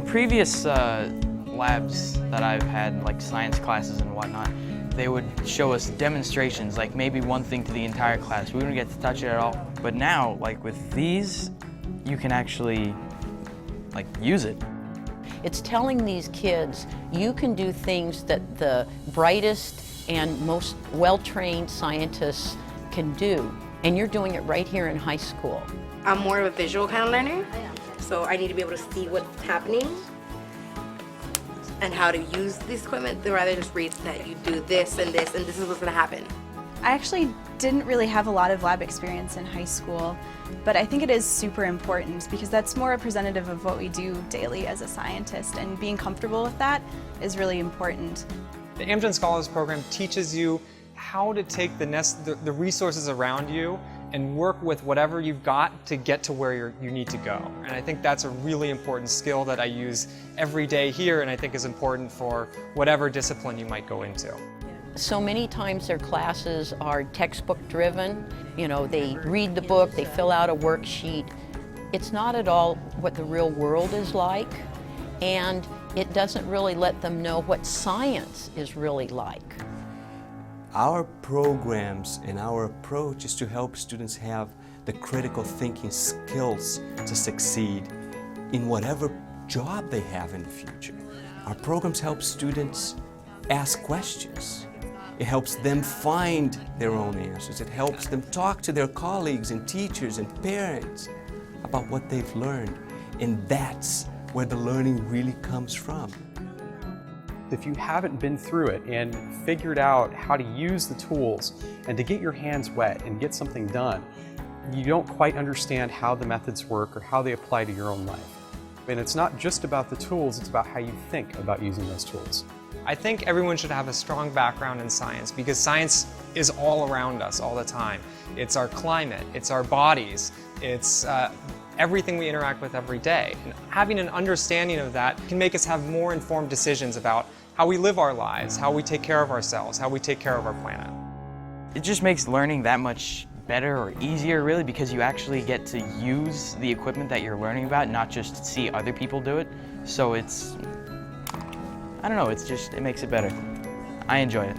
previous labs that I've had, like science classes and whatnot, they would show us demonstrations, like maybe one thing to the entire class. We wouldn't get to touch it at all. But now, like with these, you can actually like use it. It's telling these kids you can do things that the brightest and most well-trained scientists can do, and you're doing it right here in high school. I'm more of a visual kind of learner, so I need to be able to see what's happening and how to use this equipment rather than just read that you do this and this and this is what's going to happen. I actually didn't really have a lot of lab experience in high school, but I think it is super important because that's more representative of what we do daily as a scientist, and being comfortable with that is really important. The Amgen Scholars Program teaches you how to take the resources around you and work with whatever you've got to get to where you need to go. And I think that's a really important skill that I use every day here, and I think is important for whatever discipline you might go into. So many times their classes are textbook driven. You know, they read the book, they fill out a worksheet. It's not at all what the real world is like, and it doesn't really let them know what science is really like. Our programs and our approach is to help students have the critical thinking skills to succeed in whatever job they have in the future. Our programs help students ask questions. It helps them find their own answers. It helps them talk to their colleagues and teachers and parents about what they've learned. And that's where the learning really comes from. If you haven't been through it and figured out how to use the tools and to get your hands wet and get something done, you don't quite understand how the methods work or how they apply to your own life. And it's not just about the tools, it's about how you think about using those tools. I think everyone should have a strong background in science because science is all around us all the time. It's our climate, it's our bodies, it's everything we interact with every day. And having an understanding of that can make us have more informed decisions about how we live our lives, how we take care of ourselves, how we take care of our planet. It just makes learning that much better or easier, really, because you actually get to use the equipment that you're learning about, not just see other people do it. So it's, I don't know, it makes it better. I enjoy it.